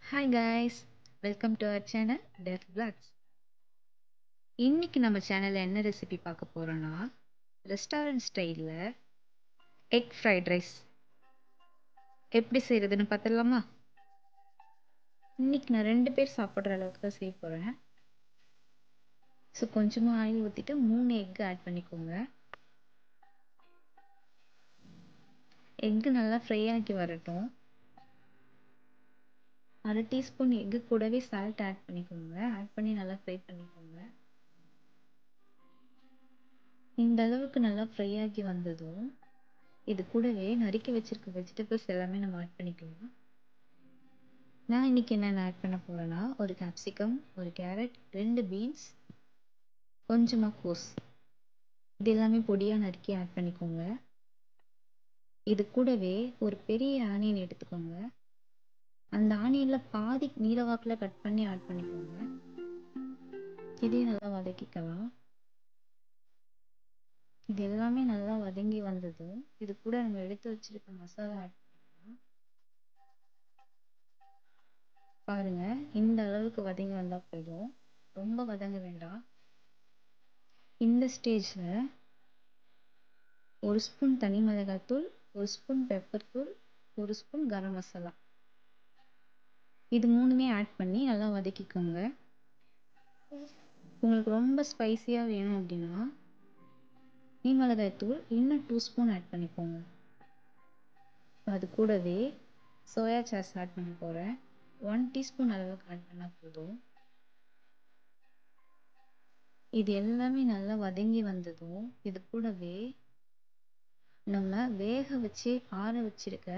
Hi guys, welcome to our channel Def Blacks. இன்னைக்கு நம்ம சேனலில் என்ன ரெசிபி பார்க்க போகிறோன்னா, ரெஸ்டாரண்ட் ஸ்டைலில் எக் ஃப்ரைட் ரைஸ் எப்படி செய்கிறதுன்னு பார்த்துடலாமா? இன்னைக்கு நான் 2 பேர் சாப்பிட்ற அளவுக்கு தான் செய்ய போகிறேன். ஸோ கொஞ்சமாக ஆயில் ஊற்றிட்டு 3 எக்கு ஆட் பண்ணிக்கோங்க. எக்கு நல்லா ஃப்ரை ஆக்கி வரட்டும். 1/2 டீஸ்பூன் எக்கு கூடவே சால்ட் ஆட் பண்ணிக்கோங்க. ஆட் பண்ணி நல்லா ஃப்ரை பண்ணிக்கோங்க. இந்த அளவுக்கு நல்லா ஃப்ரை ஆகி வந்ததும் இது கூடவே நறுக்கி வச்சிருக்க வெஜிடபிள்ஸ் எல்லாமே நம்ம ஆட் பண்ணிக்கலாம். நான் இன்னைக்கு என்னென்ன ஆட் பண்ண போகிறேன்னா, ஒரு கேப்சிகம், ஒரு கேரட், 2 பீன்ஸ், கொஞ்சமாக கோஸ், இது எல்லாமே பொடியாக நறுக்கி ஆட் பண்ணிக்கோங்க. இது கூடவே ஒரு பெரிய ஆனியன் எடுத்துக்கோங்க. அந்த ஆனியனில் பாதி நீளவாக்கில் கட் பண்ணி ஆட் பண்ணிக்கோங்க. இதையும் நல்லா வதக்கிக்கலாம். இது எல்லாமே நல்லா வதங்கி வந்தது. இது கூட நம்ம எடுத்து வச்சிருக்க மசாலா ஆட் பண்ணிக்கலாம். பாருங்க, இந்த அளவுக்கு வதங்கி வந்தால் போதும், ரொம்ப வதங்க வேண்டாம். இந்த ஸ்டேஜில் 1 ஸ்பூன் தனி மிளகாய்த்தூள், 1 ஸ்பூன் பெப்பர் தூள், 1 ஸ்பூன் கரம் மசாலா, இது 3மே ஆட் பண்ணி நல்லா வதக்கிக்கோங்க. உங்களுக்கு ரொம்ப ஸ்பைசியாக வேணும் அப்படின்னா தனி மிளகாய்த்தூள் இன்னும் 2 ஸ்பூன் ஆட் பண்ணிக்கோங்க. அது கூடவே சோயா சாஸ் ஆட் பண்ண போகிறேன். 1 டீஸ்பூன் அளவுக்கு ஆட் பண்ணால் போதும். இது எல்லாமே நல்லா வதங்கி வந்ததும் இது கூடவே நம்ம வேக வச்சு ஆற வச்சிருக்க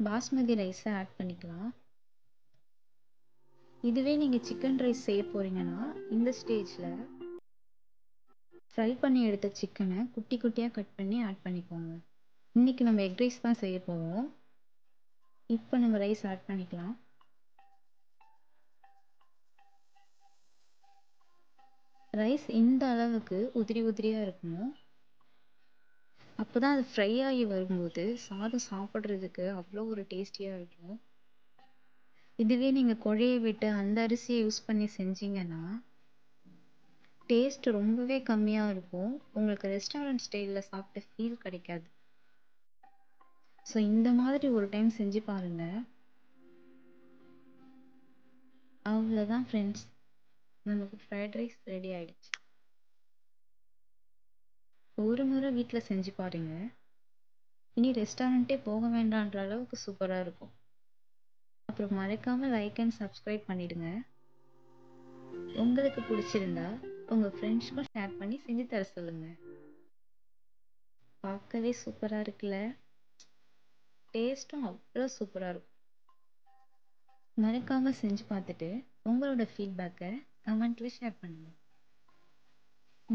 பாஸ்மதி ரைஸை ஆட் பண்ணிக்கலாம். இதுவே நீங்கள் சிக்கன் ரைஸ் செய்ய போகிறீங்கன்னா இந்த ஸ்டேஜில் ஃப்ரை பண்ணி எடுத்த சிக்கனை குட்டி குட்டியாக கட் பண்ணி ஆட் பண்ணிக்கோங்க. இன்றைக்கி நம்ம எக் ரைஸ் தான் செய்ய போகிறோம். இப்போ நம்ம ரைஸ் ஆட் பண்ணிக்கலாம். ரைஸ் இந்த அளவுக்கு உதிரி உதிரியாக இருக்கணும். அப்போ தான் அது ஃப்ரை ஆகி வரும்போது சாதம் சாப்பிட்றதுக்கு அவ்வளோ ஒரு டேஸ்டியாக இருக்கும். இதுவே நீங்கள் குழைய விட்டு அந்த அரிசியை யூஸ் பண்ணி செஞ்சீங்கன்னா டேஸ்ட் ரொம்பவே கம்மியாக இருக்கும். உங்களுக்கு ரெஸ்டாரண்ட் ஸ்டைலில் சாப்பிட்ட ஃபீல் கிடைக்காது. ஸோ இந்த மாதிரி ஒரு டைம் செஞ்சு பாருங்கள். அவ்வளோதான் ஃப்ரெண்ட்ஸ், நமக்கு ஃப்ரைட் ரைஸ் ரெடி ஆகிடுச்சு. ஒரு முறை வீட்டில் செஞ்சு பாருங்கள், இனி ரெஸ்டாரண்ட்டே போக வேண்டான்ற அளவுக்கு சூப்பராக இருக்கும். அப்புறம் மறக்காமல் லைக் அண்ட் சப்ஸ்கிரைப் பண்ணிவிடுங்க. உங்களுக்கு பிடிச்சிருந்தா உங்கள் ஃப்ரெண்ட்ஸ்க்கும் ஷேர் பண்ணி செஞ்சு தர சொல்லுங்கள். பார்க்கவே சூப்பராக இருக்குல்ல, டேஸ்ட்டும் அவ்வளோ சூப்பராக இருக்கும். மறக்காமல் செஞ்சு பார்த்துட்டு உங்களோட ஃபீட்பேக்கை கமெண்ட்டில் ஷேர் பண்ணுங்கள்.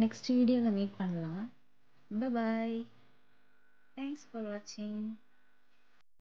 நெக்ஸ்ட் வீடியோவில் மீட் பண்ணலாம். பாய். தேங்க்ஸ் ஃபார் வாட்சிங்.